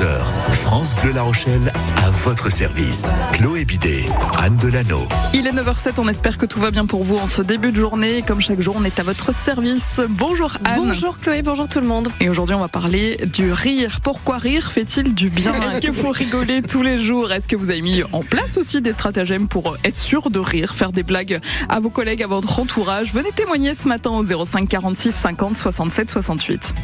11h, France Bleu La Rochelle à votre service. Chloé Bidet, Anne Delano. Il est 9h07, on espère que tout va bien pour vous en ce début de journée. Comme chaque jour, on est à votre service. Bonjour Anne. Bonjour Chloé, bonjour tout le monde. Et aujourd'hui, on va parler du rire. Pourquoi rire fait-il du bien? Est-ce qu'il faut rigoler tous les jours? Est-ce que vous avez mis en place aussi des stratagèmes pour être sûr de rire, faire des blagues à vos collègues, à votre entourage? Venez témoigner ce matin au 05 46 50 67 68.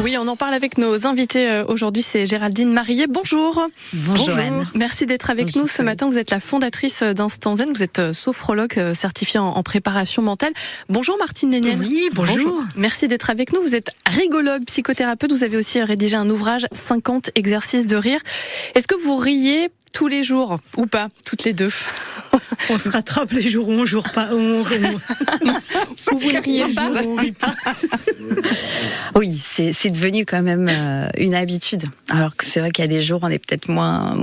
Oui, on en parle avec nos invités aujourd'hui, c'est Géraldine Marillet. Bonjour. Bonjour Anne. Merci d'être avec nous ce matin. Vous êtes la fondatrice d'Instant Zen, vous êtes sophrologue certifiée en préparation mentale. Bonjour Martine Néniel. Oui, bonjour. Merci d'être avec nous. Vous êtes rigologue, psychothérapeute. Vous avez aussi rédigé un ouvrage 50 exercices de rire. Est-ce que vous riez tous les jours ou pas, toutes les deux? On se rattrape les jours où on joue pas. Vous ne riez pas. On rit pas. Oui, c'est devenu quand même une habitude. Alors que c'est vrai qu'il y a des jours où on est peut-être moins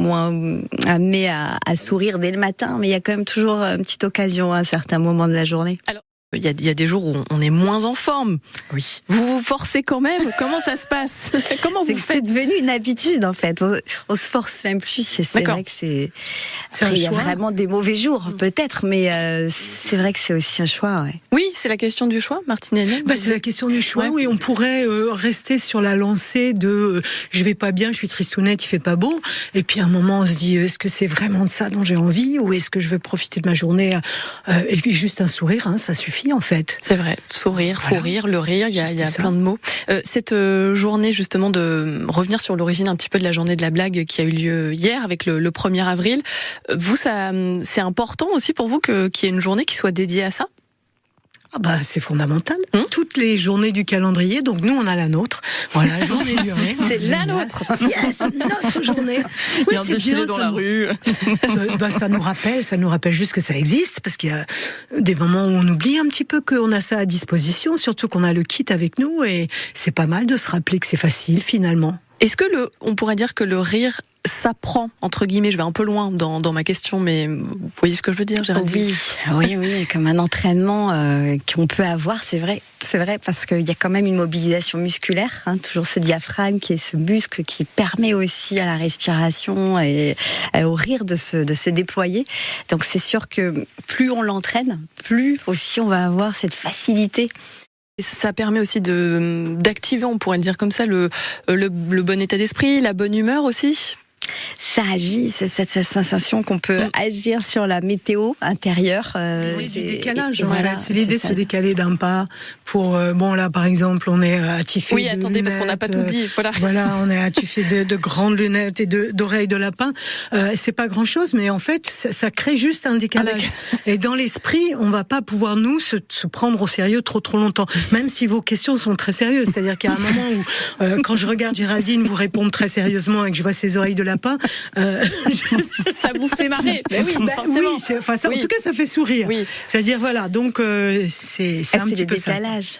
amené à sourire dès le matin, mais il y a quand même toujours une petite occasion à un certain moment de la journée. Alors, il y a des jours où on est moins en forme. Oui. Vous vous forcez quand même? Comment ça se passe? Comment vous faites? C'est devenu une habitude en fait. On se force même plus. C'est vrai que c'est un il y a choix. vraiment des mauvais jours peut-être, mais c'est vrai que c'est aussi un choix. Ouais. Oui, c'est la question du choix, Martine Néniel. C'est la question du choix. Ouais. Oui, on pourrait rester sur la lancée de je vais pas bien, je suis tristounette, il fait pas beau. Et puis à un moment, on se dit est-ce que c'est vraiment de ça dont j'ai envie, ou est-ce que je veux profiter de ma journée et puis juste un sourire, ça suffit en fait. C'est vrai, sourire, Voilà. faut rire, le rire, il y a ça. plein de mots. Cette journée justement de revenir sur l'origine un petit peu de la journée de la blague qui a eu lieu hier avec le 1er avril, vous, ça, c'est important aussi pour vous qu'il y ait une journée qui soit dédiée à ça? C'est fondamental. Toutes les journées du calendrier, donc nous on a la nôtre. Voilà, journée du rire. C'est la Génial. nôtre. Yes, notre journée. Il y a un défilé dans la rue. Ça nous rappelle juste que ça existe, parce qu'il y a des moments où on oublie un petit peu qu'on a ça à disposition, surtout qu'on a le kit avec nous, et c'est pas mal de se rappeler que c'est facile finalement. Est-ce que on pourrait dire que le rire s'apprend, entre guillemets, je vais un peu loin dans ma question, mais vous voyez ce que je veux dire, Géraldine? Oui, comme un entraînement qu'on peut avoir, c'est vrai, parce qu'il y a quand même une mobilisation musculaire, toujours ce diaphragme qui est ce muscle qui permet aussi à la respiration et au rire de se déployer. Donc c'est sûr que plus on l'entraîne, plus aussi on va avoir cette facilité. Et ça permet aussi d'activer, on pourrait le dire comme ça, le bon état d'esprit, la bonne humeur aussi. Ça agit, c'est cette sensation qu'on peut agir sur la météo intérieure. Oui, du décalage, voilà, en fait. C'est l'idée de se décaler d'un pas pour, là, par exemple, on est attifé Oui, de attendez, parce qu'on n'a pas tout lunettes, dit, voilà. Voilà, on est attifé de grandes lunettes et d'oreilles de lapin. C'est pas grand chose, mais en fait, ça crée juste un décalage. Et dans l'esprit, on va pas pouvoir, nous, se prendre au sérieux trop longtemps. Même si vos questions sont très sérieuses. C'est-à-dire qu'il y a un moment où, quand je regarde Géraldine vous répondre très sérieusement et que je vois ses oreilles de lapin, ça vous fait marrer. Mais oui, forcément. En tout cas, ça fait sourire. Oui. C'est-à-dire, voilà, donc c'est un petit peu ça.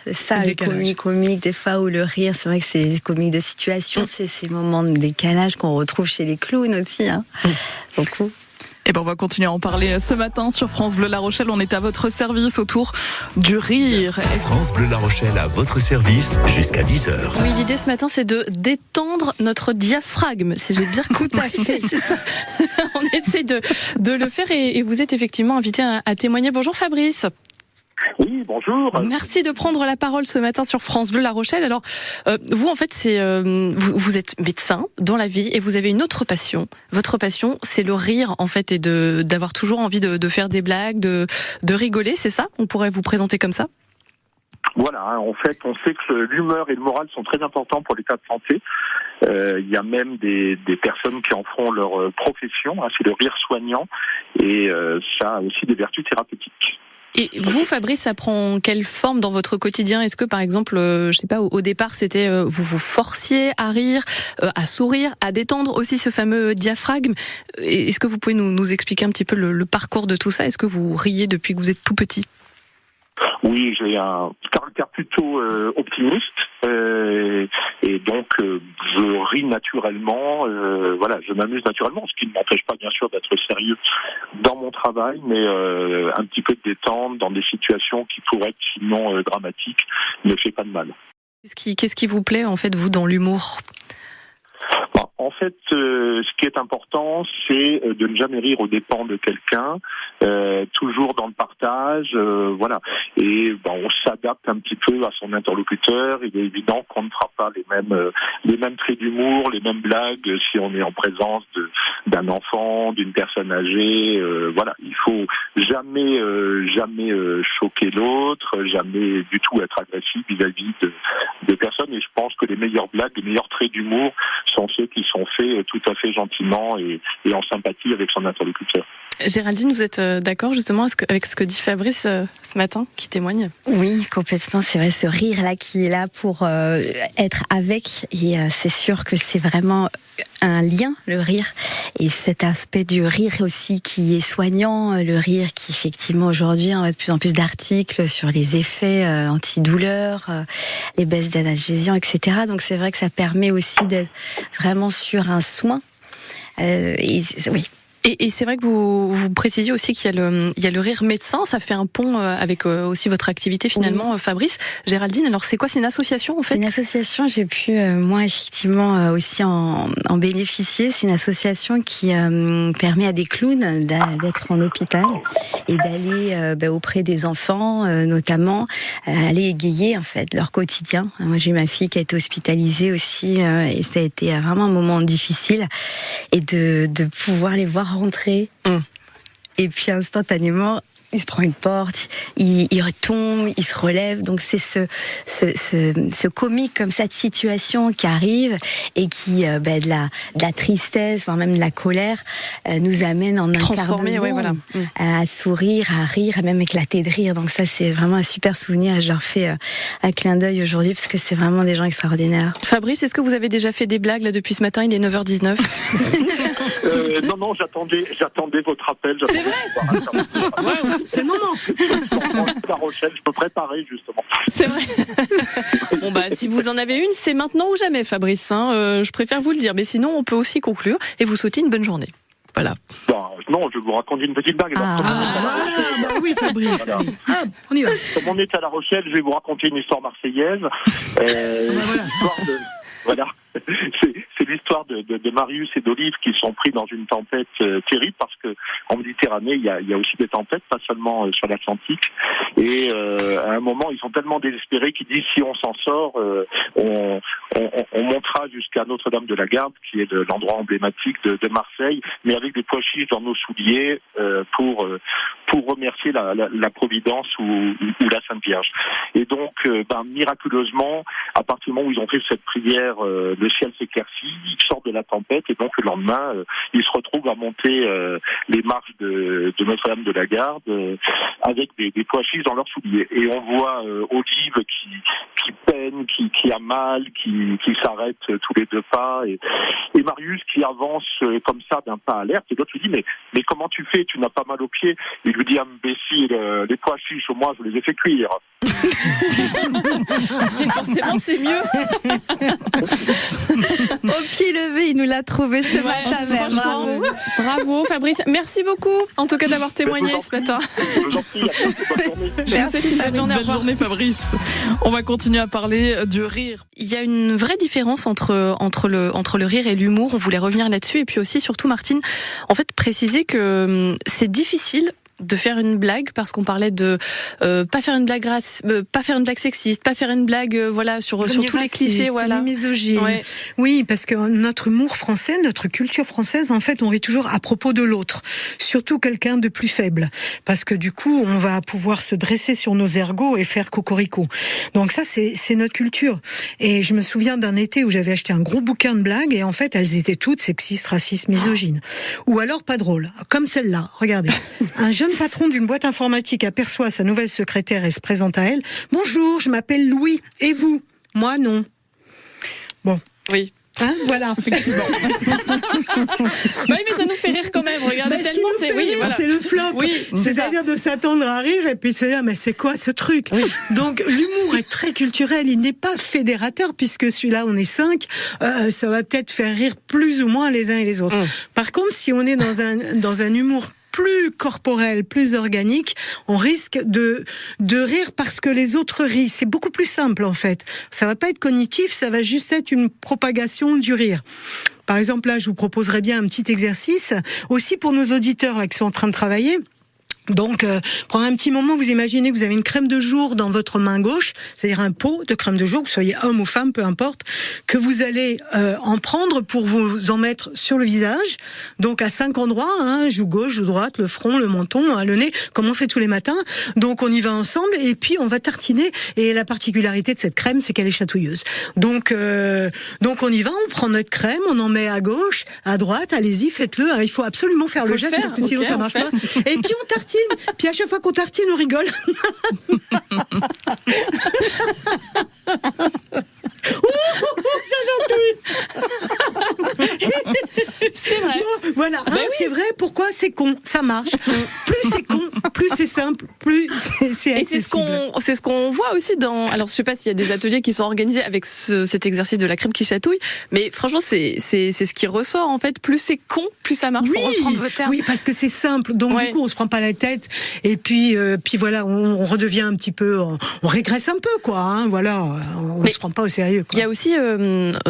C'est ça, le comique, des fois, où le rire, c'est vrai que c'est comique de situation, c'est ces moments de décalage qu'on retrouve chez les clowns aussi, beaucoup. Et on va continuer à en parler ce matin sur France Bleu La Rochelle. On est à votre service autour du rire. France Bleu La Rochelle à votre service jusqu'à 10h. Oui, l'idée ce matin, c'est de détendre notre diaphragme, si j'ai bien compris. C'est ça. On essaie de le faire et vous êtes effectivement invité à témoigner. Bonjour Fabrice. Oui, bonjour. Merci de prendre la parole ce matin sur France Bleu La Rochelle. Alors, vous, en fait, vous êtes médecin dans la vie et vous avez une autre passion. Votre passion, c'est le rire, en fait, et d'avoir toujours envie de faire des blagues, de rigoler, c'est ça? On pourrait vous présenter comme ça? Voilà, en fait, on sait que l'humeur et le moral sont très importants pour l'état de santé. Il y a même des personnes qui en font leur profession, c'est le rire soignant, et ça a aussi des vertus thérapeutiques. Et vous, Fabrice, ça prend quelle forme dans votre quotidien? Est-ce que, par exemple, je sais pas, au départ, c'était vous forciez à rire, à sourire, à détendre aussi ce fameux diaphragme? Est-ce que vous pouvez nous expliquer un petit peu le parcours de tout ça? Est-ce que vous riez depuis que vous êtes tout petit? Oui, j'ai un caractère plutôt optimiste et donc je ris naturellement, je m'amuse naturellement, ce qui ne m'empêche pas bien sûr d'être sérieux dans mon travail, mais un petit peu de détente dans des situations qui pourraient être sinon dramatiques ne fait pas de mal. Qu'est-ce qui vous plaît en fait vous dans l'humour? en fait, ce qui est important, c'est de ne jamais rire aux dépens de quelqu'un, toujours dans le partage, voilà. Et on s'adapte un petit peu à son interlocuteur. Il est évident qu'on ne fera pas les mêmes traits d'humour, les mêmes blagues si on est en présence d'un enfant, d'une personne âgée. Voilà, il faut jamais choquer l'autre, jamais du tout être agressif vis-à-vis de personnes. Et je pense que les meilleures blagues, les meilleurs traits d'humour sont ceux qui sont faits tout à fait gentiment et en sympathie avec son interlocuteur. Géraldine, vous êtes d'accord justement avec ce que dit Fabrice ce matin, qui témoigne? Oui, complètement. C'est vrai, ce rire-là qui est là pour être avec. Et c'est sûr que c'est vraiment un lien, le rire. Et cet aspect du rire aussi qui est soignant, le rire qui effectivement aujourd'hui, on a de plus en plus d'articles sur les effets antidouleurs, les baisses d'analgésiants, etc. Donc c'est vrai que ça permet aussi d'être vraiment sur un soin. Oui. Et c'est vrai que vous précisiez aussi qu'il y a le rire médecin, ça fait un pont avec aussi votre activité finalement, oui. Fabrice. Géraldine, alors c'est quoi? C'est une association en fait? C'est une association, j'ai pu moi effectivement aussi en bénéficier. C'est une association qui permet à des clowns d'être en hôpital et d'aller auprès des enfants notamment, aller égayer en fait leur quotidien. Moi j'ai eu ma fille qui a été hospitalisée aussi et ça a été vraiment un moment difficile et de pouvoir les voir rentrer et puis instantanément il se prend une porte, il retombe, il se relève. Donc c'est ce comique comme ça de situation qui arrive et qui de la tristesse, voire même de la colère, nous amène en un quart de seconde à sourire, à rire, à même éclater de rire. Donc ça c'est vraiment un super souvenir et je leur fais un clin d'œil aujourd'hui parce que c'est vraiment des gens extraordinaires. Fabrice, est-ce que vous avez déjà fait des blagues là depuis ce matin? Il est 9h19. Non, j'attendais votre appel. C'est vrai. C'est le moment. La Rochelle, je peux préparer justement. C'est vrai. Bon si vous en avez une, c'est maintenant ou jamais, Fabrice. Je préfère vous le dire, mais sinon on peut aussi conclure et vous souhaiter une bonne journée. Voilà. Non, je vais vous raconter une petite blague. Oui, Fabrice. Voilà. On y va. Comme on est à La Rochelle, je vais vous raconter une histoire marseillaise. Voilà. C'est l'histoire de Marius et d'Olive qui sont pris dans une tempête terrible parce que en Méditerranée il y a aussi des tempêtes, pas seulement sur l'Atlantique. Et à un moment ils sont tellement désespérés qu'ils disent si on s'en sort, on montera jusqu'à Notre-Dame de la Garde, qui est l'endroit emblématique de Marseille, mais avec des pois chiches dans nos souliers pour remercier la Providence ou la Sainte Vierge. Et donc miraculeusement, à partir du moment où ils ont fait cette prière, le ciel s'éclaircit, ils sortent de la tempête et donc le lendemain, ils se retrouvent à monter les marches de Notre-Dame de la Garde avec des pois chiches dans leurs souliers. Et on voit Olive qui peine, qui a mal, qui s'arrête tous les deux pas, et Marius qui avance comme ça d'un pas alerte. Et l'autre lui dit mais comment tu fais? Tu n'as pas mal aux pieds? Il lui dit imbécile, les pois chiches au moins je les ai fait cuire. Et forcément c'est mieux. Au pied levé, il nous l'a trouvé ce matin même. Bravo Fabrice, merci beaucoup en tout cas d'avoir témoigné ce matin. Je vous en prie, Merci, une bonne journée. Belle journée Fabrice. On va continuer à parler du rire. Il y a une vraie différence entre le rire et l'humour. On voulait revenir là-dessus et puis aussi surtout Martine, en fait préciser que c'est difficile de faire une blague parce qu'on parlait de pas faire une blague pas faire une blague sexiste, pas faire une blague sur tous les clichés, voilà, misogyne. Ouais. Oui, parce que notre humour français, notre culture française, en fait, on rit toujours à propos de l'autre, surtout quelqu'un de plus faible, parce que du coup, on va pouvoir se dresser sur nos ergots et faire cocorico. Donc ça, c'est notre culture. Et je me souviens d'un été où j'avais acheté un gros bouquin de blagues et en fait, elles étaient toutes sexistes, racistes, misogynes, ou alors pas drôles, comme celle-là. Regardez, un jeune patron d'une boîte informatique aperçoit sa nouvelle secrétaire et se présente à elle. « Bonjour, je m'appelle Louis. Et vous ?»« Moi, non. » Bon. Oui. Voilà. Effectivement. Oui, mais ça nous fait rire quand même. Regardez tellement, c'est le flop. Oui, c'est-à-dire de s'attendre à rire et puis se dire mais c'est quoi ce truc? Oui. Donc l'humour est très culturel. Il n'est pas fédérateur puisque celui-là on est 5. Ça va peut-être faire rire plus ou moins les uns et les autres. Par contre, si on est dans un humour plus corporel, plus organique, on risque de rire parce que les autres rient. C'est beaucoup plus simple en fait. Ça va pas être cognitif, ça va juste être une propagation du rire. Par exemple, là, je vous proposerais bien un petit exercice, aussi pour nos auditeurs là qui sont en train de travailler. Donc, pendant un petit moment, vous imaginez que vous avez une crème de jour dans votre main gauche, c'est-à-dire un pot de crème de jour, que vous soyez homme ou femme, peu importe, que vous allez en prendre pour vous en mettre sur le visage, donc à 5 endroits, hein, joue gauche, joue droite, le front, le menton, hein, le nez, comme on fait tous les matins. Donc, on y va ensemble et puis on va tartiner. Et la particularité de cette crème, c'est qu'elle est chatouilleuse. Donc on y va, on prend notre crème, on en met à gauche, à droite, allez-y, faites-le. Il faut absolument faire le geste parce que sinon ça marche pas. Et puis on tartine. Puis à chaque fois qu'on tartine, on rigole. Ça chatouille. C'est vrai. Bon, voilà, oui. C'est vrai. Pourquoi c'est con? Ça marche. Plus c'est con, plus c'est simple, plus c'est accessible. Et c'est ce qu'on voit aussi dans. Alors je sais pas s'il y a des ateliers qui sont organisés avec cet exercice de la crème qui chatouille, mais franchement c'est ce qui ressort en fait. Plus c'est con, plus ça marche. Pour reprendre vos termes. Oui, parce que c'est simple. Donc du coup on se prend pas la tête. Et puis voilà, on redevient un petit peu, on régresse un peu quoi. Hein, voilà, on se prend pas au sérieux. Il y a aussi,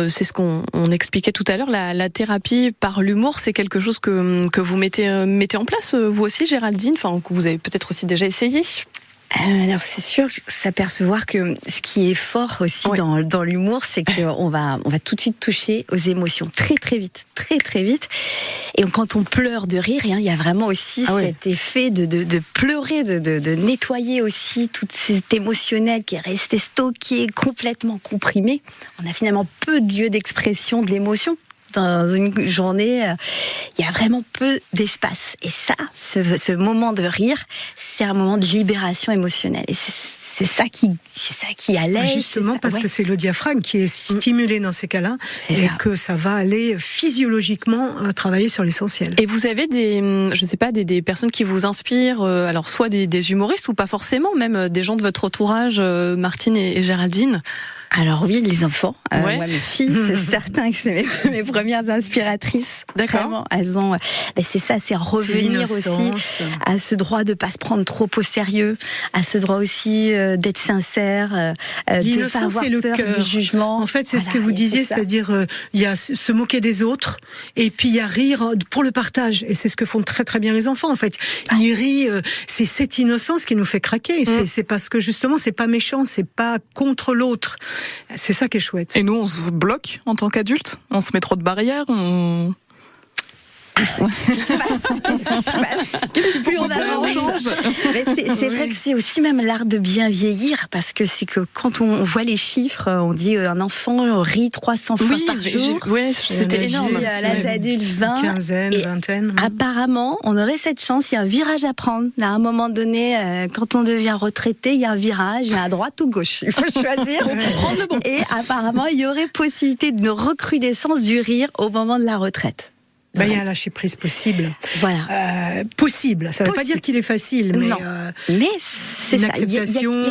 c'est ce qu'on expliquait tout à l'heure, la thérapie par l'humour, c'est quelque chose que vous mettez en place vous aussi, Géraldine, enfin que vous avez peut-être aussi déjà essayé. Alors c'est sûr, s'apercevoir que ce qui est fort aussi dans l'humour, c'est qu'on va tout de suite toucher aux émotions très très vite. Et quand on pleure de rire, il y a vraiment aussi cet effet de pleurer, de nettoyer aussi toute cette émotionnelle qui est restée stockée, complètement comprimée. On a finalement peu de lieu d'expression de l'émotion. Dans une journée, il y a vraiment peu d'espace. Et ça, ce moment de rire, c'est un moment de libération émotionnelle. Et c'est ça qui allège. Justement, parce que c'est le diaphragme qui est stimulé dans ces cas-là, que ça va aller physiologiquement travailler sur l'essentiel. Et vous avez des personnes qui vous inspirent, alors soit des humoristes ou pas forcément, même des gens de votre entourage, Martine et Géraldine? Alors oui, les enfants. Moi, mes filles, c'est certain que c'est mes premières inspiratrices. D'accord. Vraiment, elles ont. C'est ça, c'est revenir aussi à ce droit de pas se prendre trop au sérieux, à ce droit aussi d'être sincère, de pas avoir le peur cœur. du jugement. En fait, c'est ce que vous disiez, c'est-à-dire il y a se moquer des autres, et puis il y a rire pour le partage. Et c'est ce que font très très bien les enfants. En fait, ils rient. C'est cette innocence qui nous fait craquer. C'est parce que justement, c'est pas méchant, c'est pas contre l'autre. C'est ça qui est chouette. Et nous, on se bloque en tant qu'adultes. On se met trop de barrières. Qu'est-ce qui se passe Qu'est-ce que plus on avance? Mais c'est vrai que c'est aussi même l'art de bien vieillir, parce que c'est que quand on voit les chiffres, on dit un enfant rit 300 fois par jour. Oui, c'était énorme. À l'âge adulte, 20. Quinzaine, vingtaine. Apparemment, on aurait cette chance. Il y a un virage à prendre. Là, à un moment donné, quand on devient retraité, il y a un virage, il y a à droite ou gauche. Il faut choisir. Et apparemment, il y aurait possibilité de recrudescence du rire au moment de la retraite. Il y a un lâcher prise possible. Voilà. Possible. Ça ne veut pas dire qu'il est facile, mais. Mais c'est ça. Il y a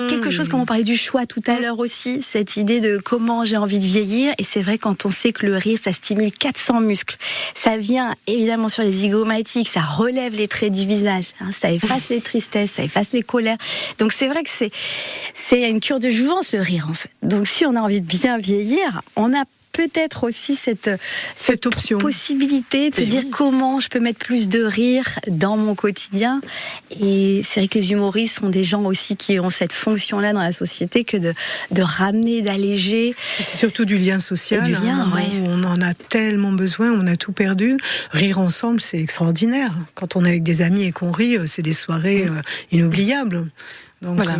quelque chose, comme on parlait du choix tout à l'heure aussi, cette idée de comment j'ai envie de vieillir. Et c'est vrai, quand on sait que le rire, ça stimule 400 muscles. Ça vient évidemment sur les zygomatiques, ça relève les traits du visage, ça efface les tristesses, ça efface les colères. Donc c'est vrai que c'est une cure de jouvence, le rire, en fait. Donc si on a envie de bien vieillir, on a peut-être aussi cette option, possibilité de se dire comment je peux mettre plus de rire dans mon quotidien. Et c'est vrai que les humoristes sont des gens aussi qui ont cette fonction-là dans la société, que de ramener, d'alléger. C'est surtout du lien social. Et du lien, où on en a tellement besoin, on a tout perdu. Rire ensemble, c'est extraordinaire. Quand on est avec des amis et qu'on rit, c'est des soirées inoubliables. Donc, voilà.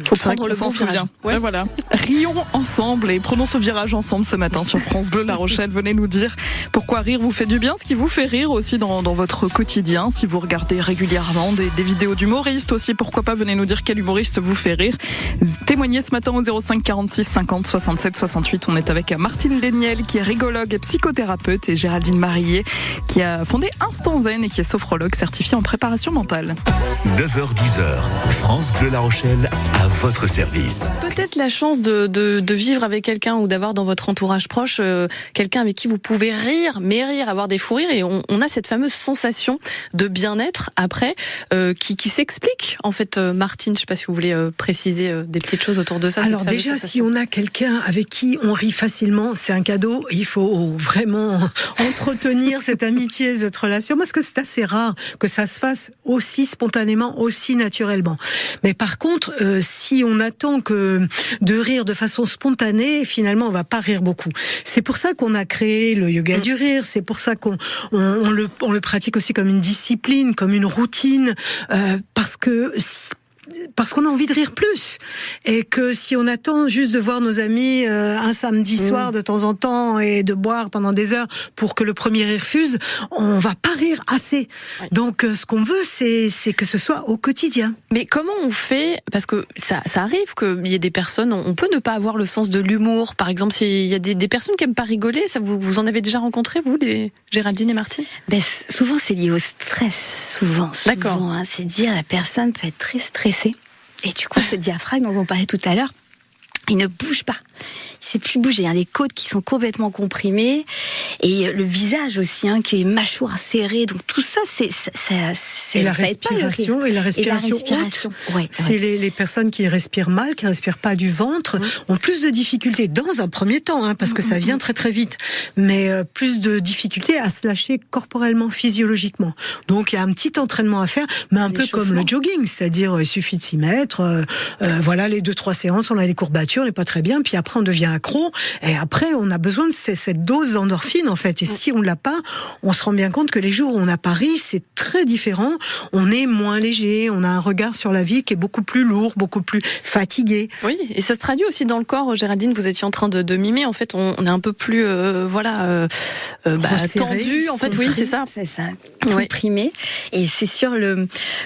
Faut prendre le bon virage. Voilà. Rions ensemble et prenons ce virage ensemble ce matin sur France Bleu La Rochelle. Venez nous dire pourquoi rire vous fait du bien, ce qui vous fait rire aussi dans votre quotidien. Si vous regardez régulièrement des vidéos d'humoristes aussi, pourquoi pas, venez nous dire quel humoriste vous fait rire. Témoignez ce matin au 05 46 50 67 68. On est avec Martine Léniel, qui est rigologue et psychothérapeute, et Géraldine Marillier, qui a fondé Instant Zen et qui est sophrologue certifiée en préparation mentale. 9h-10h, France Bleu La Rochelle Rochelle à votre service. Peut-être la chance de vivre avec quelqu'un ou d'avoir dans votre entourage proche quelqu'un avec qui vous pouvez rire, avoir des fous rires, et on a cette fameuse sensation de bien-être après qui s'explique. En fait, Martine, je ne sais pas si vous voulez préciser des petites choses autour de ça. Alors déjà, si on a quelqu'un avec qui on rit facilement, c'est un cadeau. Il faut vraiment entretenir cette amitié, cette relation, parce que c'est assez rare que ça se fasse aussi spontanément, aussi naturellement. Mais par contre, si on attend que de rire de façon spontanée, finalement, on va pas rire beaucoup. C'est pour ça qu'on a créé le yoga du rire. C'est pour ça qu'on le pratique aussi comme une discipline, comme une routine, parce qu'on a envie de rire plus, et que si on attend juste de voir nos amis un samedi soir de temps en temps et de boire pendant des heures pour que le premier rire fuse, on va pas rire assez. Ouais. Donc ce qu'on veut, c'est que ce soit au quotidien. Mais comment on fait, parce que ça arrive qu'il y ait des personnes, on peut ne pas avoir le sens de l'humour. Par exemple, s'il y a des personnes qui aiment pas rigoler, ça vous en avez déjà rencontré, vous, les Géraldine et Martine? Ben, souvent c'est lié au stress, souvent. D'accord. Hein, c'est dire la personne peut être très stressée. Et du coup, ce diaphragme dont on parlait tout à l'heure, il ne bouge pas. Il ne sait plus bouger. Il y a les côtes qui sont complètement comprimées. Et le visage aussi, qui est mâchoire serrée. Donc tout ça, c'est la respiration. Et la respiration haute. Ouais, c'est les personnes qui respirent mal, qui ne respirent pas du ventre, ont plus de difficultés dans un premier temps, parce que ça vient très très vite. Mais plus de difficultés à se lâcher corporellement, physiologiquement. Donc il y a un petit entraînement à faire, mais un peu comme le jogging. C'est-à-dire, il suffit de s'y mettre. Voilà, les 2-3 séances, on a des courbatures, on n'est pas très bien. Puis après, on devient accro, et après on a besoin de cette dose d'endorphine en fait, et si on l'a pas, on se rend bien compte que les jours où on a Paris, c'est très différent, on est moins léger, on a un regard sur la vie qui est beaucoup plus lourd, beaucoup plus fatigué. Oui, et ça se traduit aussi dans le corps. Géraldine, vous étiez en train de mimer, en fait on est un peu plus tendu en fait, oui, c'est ça, comprimé, et c'est sûr,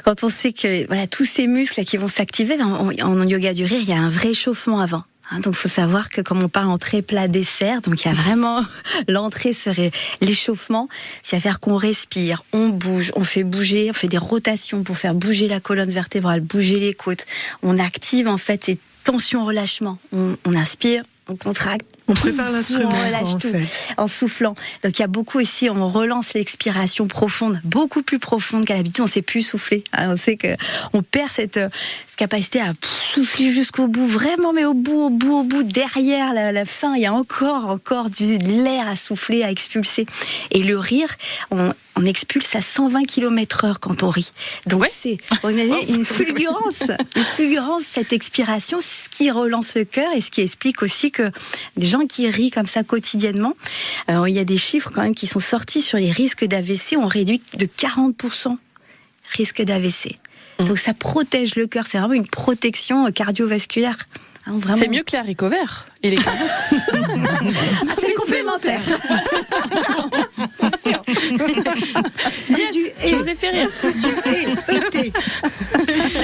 quand on sait que tous ces muscles là qui vont s'activer en yoga du rire, il y a un vrai échauffement avant. Donc, faut savoir que comme on parle entrée, plat, dessert, donc il y a vraiment l'entrée serait l'échauffement, c'est-à-dire qu'on respire, on bouge, on fait des rotations pour faire bouger la colonne vertébrale, bouger les côtes. On active en fait ces tensions-relâchements. On inspire, on contracte. On prépare l'instrument, on relâche tout, en soufflant. Donc il y a beaucoup ici, on relance l'expiration profonde, beaucoup plus profonde qu'à l'habitude. On ne sait plus souffler. On sait que on perd cette capacité à souffler jusqu'au bout, vraiment, mais au bout, derrière la fin, il y a encore de l'air à souffler, à expulser. Et le rire, on expulse à 120 km/h quand on rit. Donc c'est une fulgurance, cette expiration, ce qui relance le cœur et ce qui explique aussi que des gens qui rient comme ça quotidiennement, il y a des chiffres quand même qui sont sortis sur les risques d'AVC, on réduit de 40% risque d'AVC. Donc ça protège le cœur, c'est vraiment une protection cardiovasculaire. Vraiment. C'est mieux que les haricots verts et les carottes. C'est complémentaire. Je vous ai fait rire.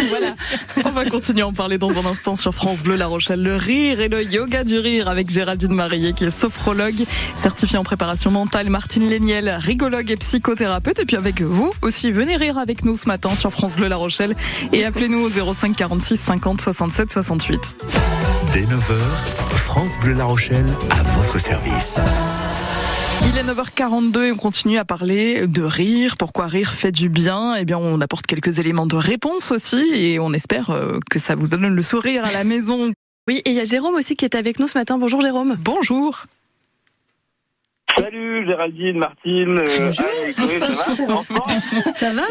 Voilà. On va continuer à en parler dans un instant sur France Bleu La Rochelle. Le rire et le yoga du rire avec Géraldine Marillet, qui est sophrologue, certifiée en préparation mentale, Martine Léniel, rigologue et psychothérapeute. Et puis avec vous aussi, venez rire avec nous ce matin sur France Bleu La Rochelle et appelez-nous au 05 46 50 67 68. Dès 9h, France Bleu La Rochelle à votre service. Il est 9h42 et on continue à parler de rire. Pourquoi rire fait du bien? Eh bien, on apporte quelques éléments de réponse aussi et on espère que ça vous donne le sourire à la maison. Oui, et il y a Jérôme aussi qui est avec nous ce matin. Bonjour Jérôme. Bonjour. Salut Géraldine, Martine, Anne et Chloé, ça va?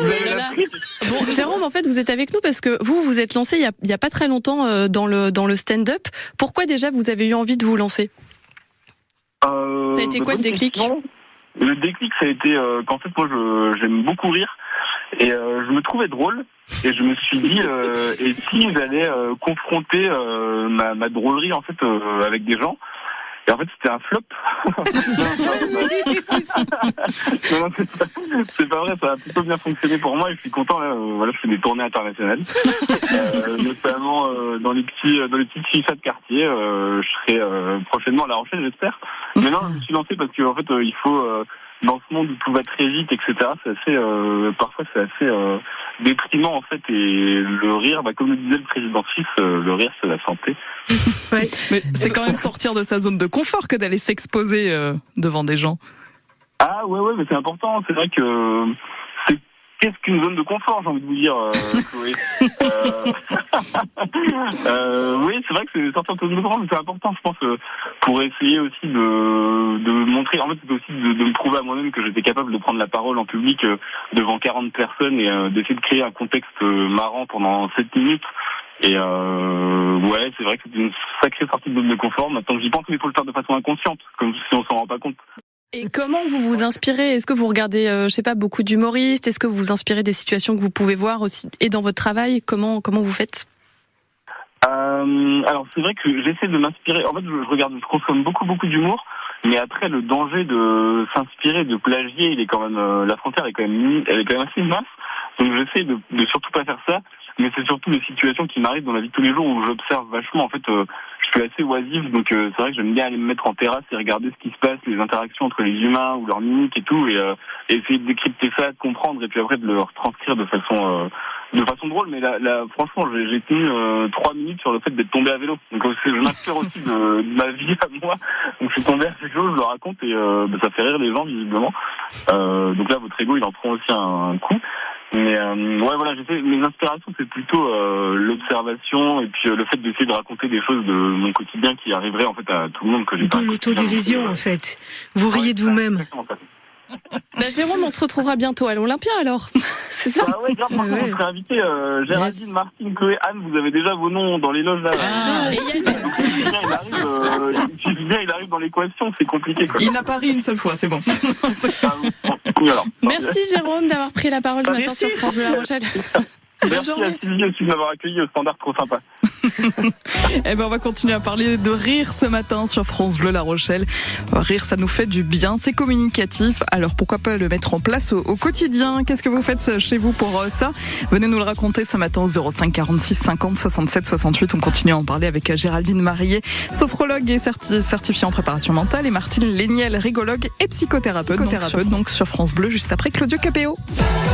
Bon, Jérôme, en fait, vous êtes avec nous parce que vous êtes lancé il y a pas très longtemps dans le stand-up. Pourquoi déjà vous avez eu envie de vous lancer? Ça a été quoi le déclic? Le déclic, ça a été qu'en fait, moi, j'aime beaucoup rire et je me trouvais drôle et je me suis dit et si j'allais confronter ma drôlerie en fait avec des gens. Et en fait, c'était un flop. Non, c'est pas vrai, ça a plutôt bien fonctionné pour moi et je suis content. Là, voilà, je fais des tournées internationales, notamment dans les petites FIFA de quartier. Je serai prochainement à La Rochelle, j'espère. Mais non, je me suis lancé parce que en fait, il faut dans ce monde où tout va très vite, etc. Parfois c'est assez déprimant en fait. Et le rire, comme le disait le président suisse, le rire c'est la santé. Ouais. Mais c'est quand même sortir de sa zone de confort que d'aller s'exposer devant des gens. Ah ouais, mais c'est important. C'est vrai que qu'est-ce qu'une zone de confort, j'ai envie de vous dire, Chloé. Oui, c'est vrai que c'est sortir de zone de confort, mais c'est important, je pense, pour essayer aussi de montrer, en fait, c'est aussi de me prouver à moi-même que j'étais capable de prendre la parole en public devant 40 personnes et d'essayer de créer un contexte marrant pendant 7 minutes. Et ouais, c'est vrai que c'est une sacrée sortie de zone de confort. Maintenant que j'y pense, mais il faut le faire de façon inconsciente, comme si on s'en rend pas compte. Et comment vous vous inspirez? Est-ce que vous regardez, beaucoup d'humoristes? Est-ce que vous vous inspirez des situations que vous pouvez voir aussi et dans votre travail? Comment vous faites? Alors c'est vrai que j'essaie de m'inspirer. En fait, je consomme beaucoup d'humour, mais après le danger de s'inspirer, de plagier, il est quand même la frontière elle est quand même assez mince. Donc j'essaie de surtout pas faire ça. Mais c'est surtout des situations qui m'arrivent dans la vie de tous les jours où j'observe vachement. En fait, je suis assez oisif, donc c'est vrai que j'aime bien aller me mettre en terrasse et regarder ce qui se passe, les interactions entre les humains ou leurs mimiques et tout, et essayer de décrypter ça, de comprendre, et puis après de le retranscrire de façon drôle. Mais là, franchement, j'ai tenu 3 minutes sur le fait d'être tombé à vélo. Donc je m'inspire aussi de ma vie à moi. Donc je suis tombé à vélo, je le raconte, et ça fait rire les gens visiblement. Donc là, votre ego, il en prend aussi un coup. Mais mes inspirations c'est plutôt l'observation et puis le fait d'essayer de raconter des choses de mon quotidien qui arriveraient en fait à tout le monde que j'ai pas. De l'autodérision en fait. Vous riez de vous-même. Jérôme, on se retrouvera bientôt à l'Olympia alors. C'est ça? Ah ouais, grave, vous serez invité. Géraldine, Martine, Chloé, Anne, vous avez déjà vos noms dans les loges là. Il arrive dans l'équation, c'est compliqué quoi. Il n'a pas ri une seule fois, c'est bon. Merci Jérôme d'avoir pris la parole ce matin sur France Bleu La Rochelle. Merci à Sylvie aussi de m'avoir accueilli au standard, trop sympa. On va continuer à parler de rire ce matin sur France Bleu La Rochelle. Rire, ça nous fait du bien, c'est communicatif. Alors pourquoi pas le mettre en place au quotidien? Qu'est-ce que vous faites chez vous pour ça? Venez nous le raconter ce matin au 05 46 50 67 68. On continue à en parler avec Géraldine Marié, sophrologue et certifiée en préparation mentale, et Martine Léniel, rigologue et psychothérapeute. Donc sur France Bleu, juste après Claudio Capéo.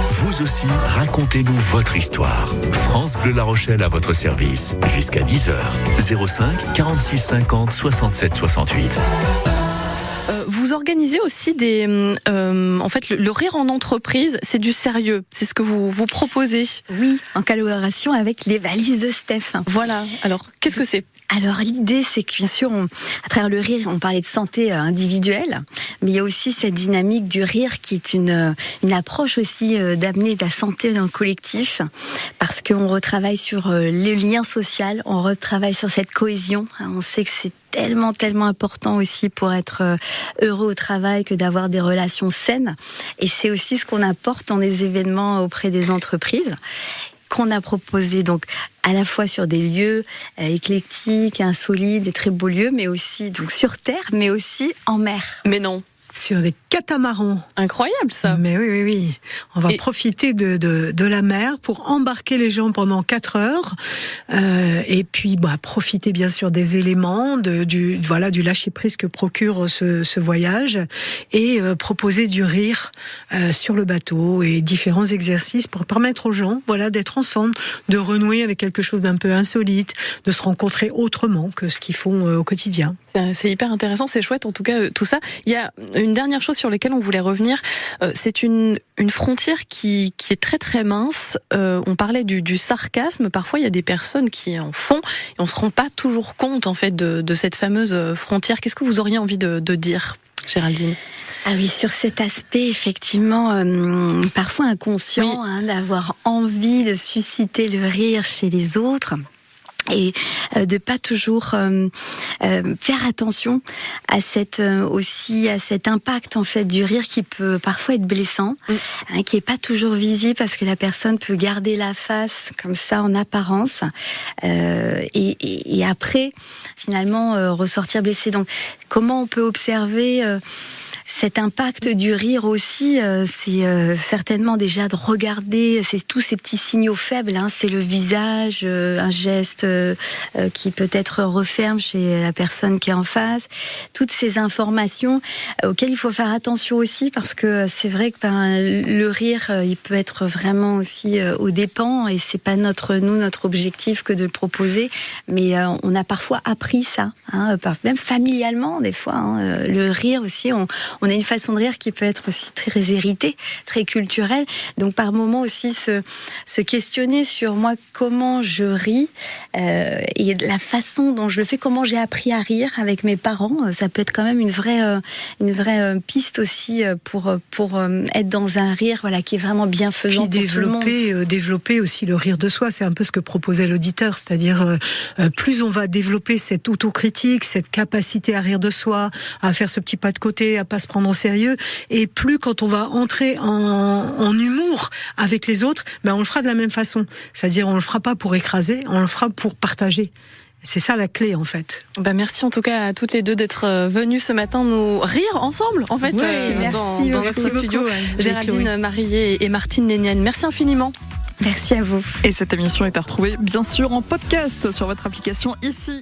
Vous aussi, racontez-nous votre histoire. France Bleu La Rochelle à votre service. Jusqu'à 10h. 05 46 50 67 68. Vous organisez aussi le rire en entreprise, c'est du sérieux, c'est ce que vous proposez. Oui, en collaboration avec les valises de Steph. Voilà, alors qu'est-ce que c'est? Alors l'idée, c'est que bien sûr, à travers le rire, on parlait de santé individuelle, mais il y a aussi cette dynamique du rire qui est une approche aussi d'amener de la santé dans le collectif, parce qu'on retravaille sur le lien social, on retravaille sur cette cohésion. On sait que c'est tellement important aussi pour être heureux au travail que d'avoir des relations saines. Et c'est aussi ce qu'on apporte dans les événements auprès des entreprises, qu'on a proposé donc à la fois sur des lieux éclectiques, insolites, des très beaux lieux, mais aussi donc sur terre, mais aussi en mer. Mais non. Sur des catamarans. Incroyable ça. Mais oui. On va profiter de la mer pour embarquer les gens pendant 4 heures. Et puis profiter bien sûr des éléments, du lâcher-prise que procure ce voyage. Et proposer du rire sur le bateau et différents exercices pour permettre aux gens d'être ensemble, de renouer avec quelque chose d'un peu insolite, de se rencontrer autrement que ce qu'ils font au quotidien. C'est hyper intéressant, c'est chouette en tout cas tout ça. Il y a une dernière chose sur laquelle on voulait revenir, c'est une frontière qui est très très mince. On parlait du sarcasme, parfois il y a des personnes qui en font et on se rend pas toujours compte en fait de cette fameuse frontière. Qu'est-ce que vous auriez envie de dire, Géraldine? Ah oui, sur cet aspect, effectivement, parfois inconscient, d'avoir envie de susciter le rire chez les autres. Et de pas toujours faire attention à cet impact en fait du rire qui peut parfois être blessant, qui est pas toujours visible parce que la personne peut garder la face comme ça en apparence et après finalement ressortir blessée. Donc comment on peut observer cet impact du rire aussi, c'est certainement déjà de regarder tous ces petits signaux faibles. C'est le visage, un geste qui peut-être referme chez la personne qui est en face. Toutes ces informations auxquelles il faut faire attention aussi, parce que c'est vrai que le rire, il peut être vraiment aussi aux dépens, et c'est pas notre objectif que de le proposer, mais on a parfois appris ça, même familialement des fois. Le rire aussi, on a une façon de rire qui peut être aussi très héritée, très culturelle. Donc par moment aussi se questionner sur moi, comment je ris, et la façon dont je le fais, comment j'ai appris à rire avec mes parents. Ça peut être quand même une vraie piste aussi pour être dans un rire qui est vraiment bienfaisant. Puis développer aussi le rire de soi, c'est un peu ce que proposait l'auditeur, c'est-à-dire plus on va développer cette autocritique, cette capacité à rire de soi, à faire ce petit pas de côté, à pas se prendre au sérieux, et plus quand on va entrer en humour avec les autres, on le fera de la même façon. C'est-à-dire on le fera pas pour écraser, on le fera pour partager. C'est ça la clé en fait. Merci en tout cas à toutes les deux d'être venues ce matin nous rire ensemble en fait, merci dans notre studio. Géraldine Marillier et Martine Lénienne. Merci infiniment. Merci à vous. Et cette émission est à retrouver bien sûr en podcast sur votre application ici.